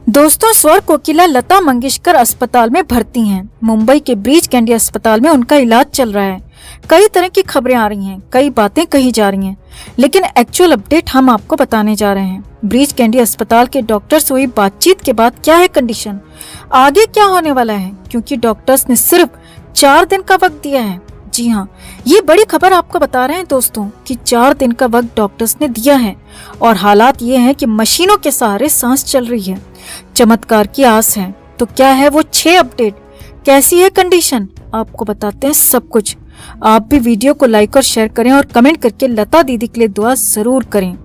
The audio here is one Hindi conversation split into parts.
दोस्तों, स्वर कोकिला लता मंगेशकर अस्पताल में भर्ती हैं। मुंबई के ब्रीच कैंडी अस्पताल में उनका इलाज चल रहा है। कई तरह की खबरें आ रही हैं, कई बातें कही जा रही हैं, लेकिन एक्चुअल अपडेट हम आपको बताने जा रहे हैं। ब्रीच कैंडी अस्पताल के डॉक्टर से हुई बातचीत के बाद क्या है कंडीशन, आगे क्या होने वाला है, क्योंकि डॉक्टर्स ने सिर्फ 4 दिन का वक्त दिया है। जी हाँ, ये बड़ी खबर आपको बता रहे हैं दोस्तों कि 4 दिन का वक्त डॉक्टर्स ने दिया है और हालात ये हैं कि मशीनों के सहारे सांस चल रही है। चमत्कार की आस है। तो क्या है वो 6 अपडेट, कैसी है कंडीशन, आपको बताते हैं सब कुछ। आप भी वीडियो को लाइक और शेयर करें और कमेंट करके लता दीदी के लिए दुआ जरूर करें।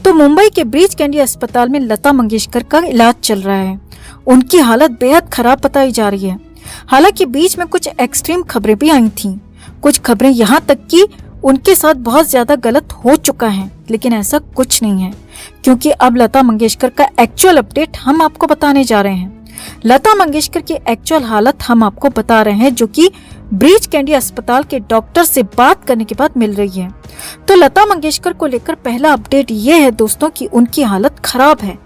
तो मुंबई के ब्रीच कैंडी अस्पताल में लता मंगेशकर का इलाज चल रहा है। उनकी हालत बेहद खराब बताई जा रही है। हालांकि बीच में कुछ एक्सट्रीम खबरें भी आई थीं। कुछ खबरें यहाँ तक कि उनके साथ बहुत ज्यादा गलत हो चुका है, लेकिन ऐसा कुछ नहीं है, क्योंकि अब लता मंगेशकर का एक्चुअल अपडेट हम आपको बताने जा रहे हैं। लता मंगेशकर की एक्चुअल हालत हम आपको बता रहे हैं, जो कि ब्रीच कैंडी अस्पताल के डॉक्टर से बात करने के बाद मिल रही है। तो लता मंगेशकर को लेकर पहला अपडेट ये है दोस्तों कि उनकी हालत खराब है,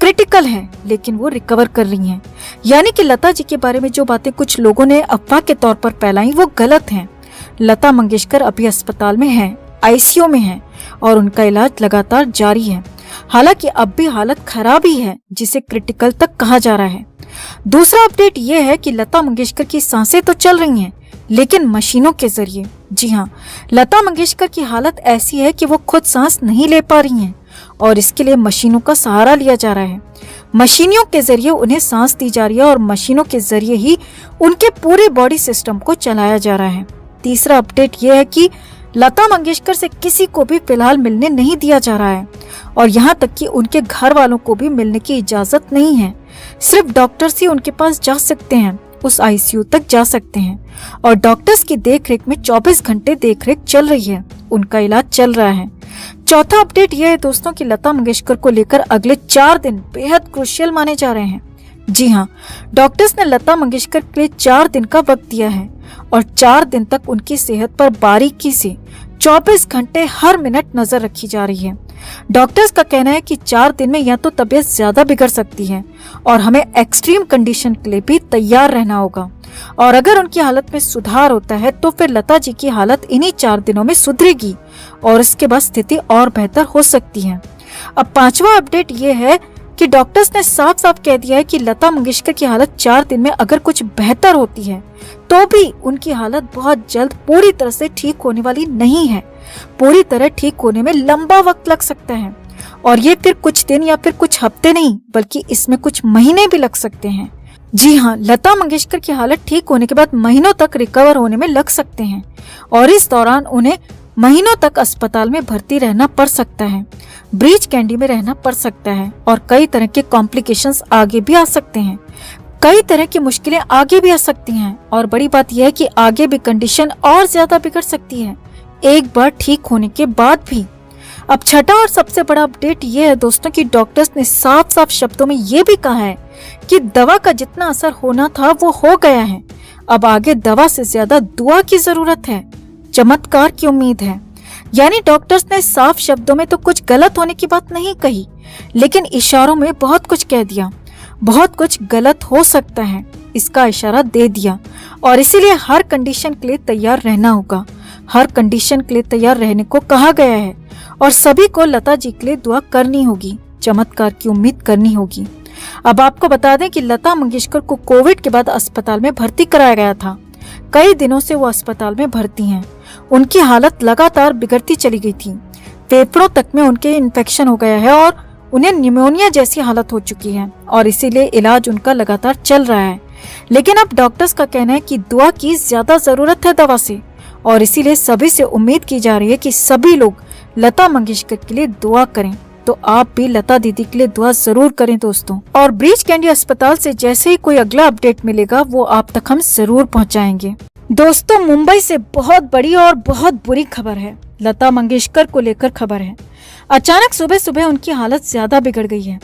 क्रिटिकल है, लेकिन वो रिकवर कर रही हैं। यानी कि लता जी के बारे में जो बातें कुछ लोगों ने अफवाह के तौर पर फैलाई वो गलत हैं। लता मंगेशकर अभी अस्पताल में हैं, आईसीयू में हैं और उनका इलाज लगातार जारी है। हालांकि अब भी हालत खराब ही है, जिसे क्रिटिकल तक कहा जा रहा है। दूसरा अपडेट ये है कि लता मंगेशकर की सांसें तो चल रही हैं, लेकिन मशीनों के जरिए। जी हाँ, लता मंगेशकर की हालत ऐसी है कि वो खुद सांस नहीं ले पा रही हैं और इसके लिए मशीनों का सहारा लिया जा रहा है। मशीनों के जरिए उन्हें सांस दी जा रही है और मशीनों के जरिए ही उनके पूरे बॉडी सिस्टम को चलाया जा रहा है। तीसरा अपडेट यह है कि लता मंगेशकर से किसी को भी फिलहाल मिलने नहीं दिया जा रहा है और यहाँ तक कि उनके घर वालों को भी मिलने की इजाजत नहीं है। सिर्फ डॉक्टर्स ही उनके पास जा सकते हैं, उस आईसीयू तक जा सकते हैं और डॉक्टर्स की देखरेख में 24 घंटे देखरेख चल रही है, उनका इलाज चल रहा है। चौथा अपडेट यह है दोस्तों कि लता मंगेशकर को लेकर अगले 4 दिन बेहद क्रूशियल माने जा रहे हैं। जी हाँ, डॉक्टर्स ने लता मंगेशकर के लिए 4 दिन का वक्त दिया है और 4 दिन तक उनकी सेहत पर बारीकी से 24 घंटे हर मिनट नजर रखी जा रही है। डॉक्टर्स का कहना है कि 4 दिन में या तो तबीयत ज्यादा बिगड़ सकती है और हमें एक्सट्रीम कंडीशन के लिए भी तैयार रहना होगा और अगर उनकी हालत में सुधार होता है तो फिर लता जी की हालत इन्हीं 4 दिनों में सुधरेगी और इसके बाद स्थिति और बेहतर हो सकती है। अब 5वां अपडेट ये है कि डॉक्टर्स ने साफ साफ कह दिया है कि लता मंगेशकर की हालत 4 दिन में अगर कुछ बेहतर होती है तो भी उनकी हालत बहुत जल्द पूरी तरह से ठीक होने वाली नहीं है। पूरी तरह ठीक होने में लंबा वक्त लग सकता है और ये फिर कुछ दिन या फिर कुछ हफ्ते नहीं, बल्कि इसमें कुछ महीने भी लग सकते हैं। जी हाँ, लता मंगेशकर की हालत ठीक होने के बाद महीनों तक रिकवर होने में लग सकते हैं और इस दौरान उन्हें महीनों तक अस्पताल में भर्ती रहना पड़ सकता है, ब्रीच कैंडी में रहना पड़ सकता है और कई तरह के कॉम्प्लिकेशंस आगे भी आ सकते हैं, कई तरह की मुश्किलें आगे भी आ सकती हैं और बड़ी बात यह है कि आगे भी कंडीशन और ज्यादा बिगड़ सकती है एक बार ठीक होने के बाद भी। अब छठा और सबसे बड़ा अपडेट ये है दोस्तों कि डॉक्टर्स ने साफ साफ शब्दों में ये भी कहा है कि दवा का जितना असर होना था वो हो गया है, अब आगे दवा से ज्यादा दुआ की जरूरत है, चमत्कार की उम्मीद है। यानी डॉक्टर्स ने साफ शब्दों में तो कुछ गलत होने की बात नहीं कही, लेकिन इशारों में बहुत कुछ कह दिया, बहुत कुछ गलत हो सकता है इसका इशारा दे दिया और इसीलिए हर कंडीशन के लिए तैयार रहना होगा, हर कंडीशन के लिए तैयार रहने को कहा गया है और सभी को लता जी के लिए दुआ करनी होगी, चमत्कार की उम्मीद करनी होगी। अब आपको बता दें कि लता मंगेशकर को कोविड के बाद अस्पताल में भर्ती कराया गया था। कई दिनों से वो अस्पताल में भर्ती हैं। उनकी हालत लगातार बिगड़ती चली गई थी, फेफड़ों तक में उनके इन्फेक्शन हो गया है और उन्हें निमोनिया जैसी हालत हो चुकी है और इसीलिए इलाज उनका लगातार चल रहा है। लेकिन अब डॉक्टर्स का कहना है कि दुआ की ज्यादा जरूरत है दवा से और इसीलिए सभी से उम्मीद की जा रही है कि सभी लोग लता मंगेशकर के लिए दुआ करें। तो आप भी लता दीदी के लिए दुआ जरूर करें दोस्तों। और ब्रीच कैंडी अस्पताल से जैसे ही कोई अगला अपडेट मिलेगा वो आप तक हम जरूर पहुंचाएंगे। दोस्तों, मुंबई से बहुत बड़ी और बहुत बुरी खबर है, लता मंगेशकर को लेकर खबर है। अचानक सुबह सुबह उनकी हालत ज्यादा बिगड़ गई है।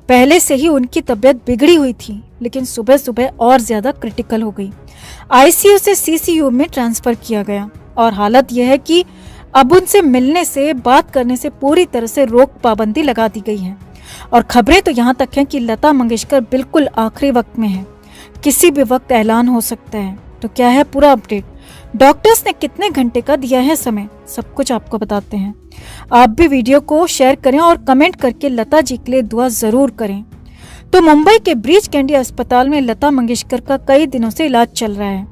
पहले से ही उनकी तबीयत बिगड़ी हुई थी, लेकिन सुबह सुबह और ज्यादा क्रिटिकल हो गई। आईसीयू से सीसीयू में ट्रांसफर किया गया और हालत यह है कि अब उनसे मिलने से, बात करने से पूरी तरह से रोक पाबंदी लगा दी गई है। और खबरें तो यहाँ तक हैं कि लता मंगेशकर बिल्कुल आखिरी वक्त में है, किसी भी वक्त ऐलान हो सकता है। तो क्या है पूरा अपडेट, डॉक्टर्स ने कितने घंटे का दिया है समय, सब कुछ आपको बताते हैं। आप भी वीडियो को शेयर करें और कमेंट करके लता जी के लिए दुआ जरूर करें। तो मुंबई के ब्रीच कैंडी अस्पताल में लता मंगेशकर का कई दिनों से इलाज चल रहा है।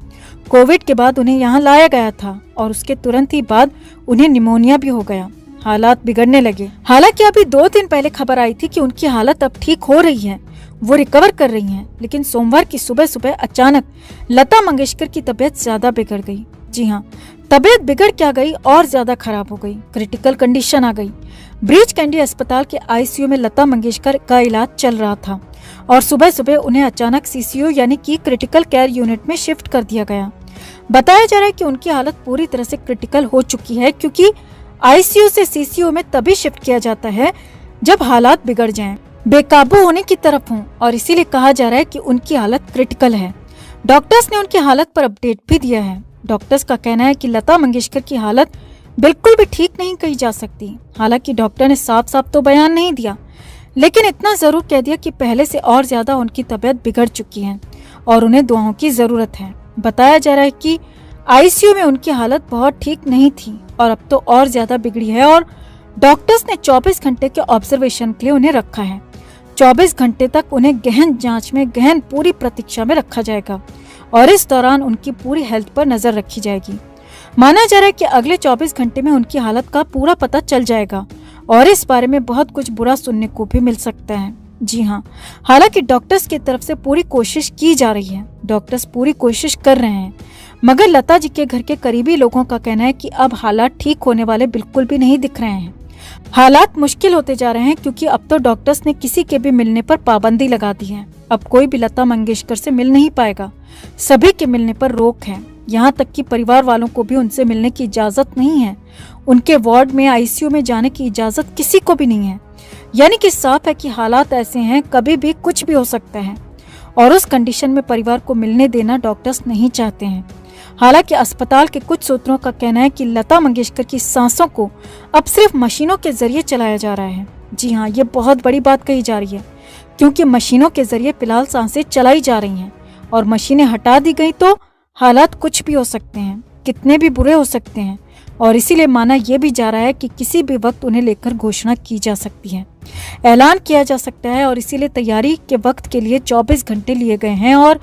कोविड के बाद उन्हें यहाँ लाया गया था और उसके तुरंत ही बाद उन्हें निमोनिया भी हो गया, हालात बिगड़ने लगे। हालांकि अभी 2 दिन पहले खबर आई थी कि उनकी हालत अब ठीक हो रही है, वो रिकवर कर रही हैं, लेकिन सोमवार की सुबह सुबह अचानक लता मंगेशकर की तबीयत ज्यादा बिगड़ गई। जी हाँ, तबीयत बिगड़ क्या गई, और ज्यादा खराब हो गई, क्रिटिकल कंडीशन आ गई। ब्रीच कैंडी अस्पताल के आईसीयू में लता मंगेशकर का इलाज चल रहा था और सुबह सुबह उन्हें अचानक सीसीयू यानी कि क्रिटिकल केयर यूनिट में शिफ्ट कर दिया गया। बताया जा रहा है कि उनकी हालत पूरी तरह से क्रिटिकल हो चुकी है, क्योंकि आईसीयू से सीसीयू में तभी शिफ्ट किया जाता है जब हालात बिगड़ जाएं, बेकाबू होने की तरफ हों, और इसीलिए कहा जा रहा है कि उनकी हालत क्रिटिकल है। डॉक्टर्स ने उनकी हालत पर अपडेट भी दिया है। डॉक्टर्स का कहना है कि लता मंगेशकर की हालत बिल्कुल भी ठीक नहीं कही जा सकती। हालांकि डॉक्टर ने साफ साफ तो बयान नहीं दिया, लेकिन इतना जरूर कह दिया कि पहले से और ज्यादा उनकी तबीयत बिगड़ चुकी है और उन्हें दुआओं की जरूरत है। बताया जा रहा है कि आईसीयू में उनकी हालत बहुत ठीक नहीं थी और अब तो और ज्यादा बिगड़ी है और डॉक्टर्स ने 24 घंटे के ऑब्जर्वेशन के लिए उन्हें रखा है। 24 घंटे तक उन्हें गहन जांच में गहन पूरी प्रतीक्षा में रखा जाएगा और इस दौरान उनकी पूरी हेल्थ पर नजर रखी जाएगी। माना जा रहा है कि अगले 24 घंटे में उनकी हालत का पूरा पता चल जाएगा और इस बारे में बहुत कुछ बुरा सुनने को भी मिल सकता है। जी हाँ, हालांकि डॉक्टर्स की तरफ से पूरी कोशिश की जा रही है, डॉक्टर्स पूरी कोशिश कर रहे हैं, मगर लता जी के घर के करीबी लोगों का कहना है कि अब हालात ठीक होने वाले बिल्कुल भी नहीं दिख रहे हैं। हालात मुश्किल होते जा रहे हैं क्योंकि अब तो डॉक्टर्स ने किसी के भी मिलने पर पाबंदी लगा दी है। अब कोई भी लता मंगेशकर से मिल नहीं पाएगा, सभी के मिलने पर रोक है। यहाँ तक कि परिवार वालों को भी उनसे मिलने की इजाजत नहीं है। उनके वार्ड में आईसीयू में जाने की इजाजत किसी को भी नहीं है। यानी कि साफ है कि हालात ऐसे हैं, कभी भी कुछ भी हो सकता है और उस कंडीशन में परिवार को मिलने देना डॉक्टर्स नहीं चाहते हैं। हालांकि अस्पताल के कुछ सूत्रों का कहना है कि लता मंगेशकर की सांसों को अब सिर्फ मशीनों के जरिए चलाया जा रहा है। जी हाँ, ये बहुत बड़ी बात कही जा रही है, क्योंकि मशीनों के जरिए फिलहाल सांसें चलाई जा रही हैं और मशीनें हटा दी गई तो हालात कुछ भी हो सकते हैं, कितने भी बुरे हो सकते हैं, और इसीलिए माना यह भी जा रहा है कि किसी भी वक्त उन्हें लेकर घोषणा की जा सकती है, ऐलान किया जा सकता है। और इसीलिए तैयारी के वक्त के लिए 24 घंटे लिए गए हैं और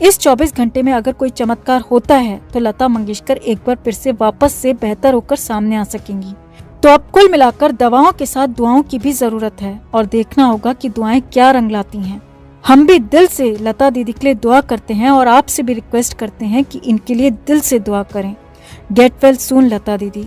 इस 24 घंटे में अगर कोई चमत्कार होता है तो लता मंगेशकर एक बार फिर से वापस से बेहतर होकर सामने आ सकेंगी। तो अब कुल मिलाकर दवाओं के साथ दुआओं की भी जरूरत है और देखना होगा कि दुआएं क्या रंग लाती हैं। हम भी दिल से लता दीदी के लिए दुआ करते हैं और आपसे भी रिक्वेस्ट करते हैं कि इनके लिए दिल से दुआ करें। गेट वेल सून लता दीदी।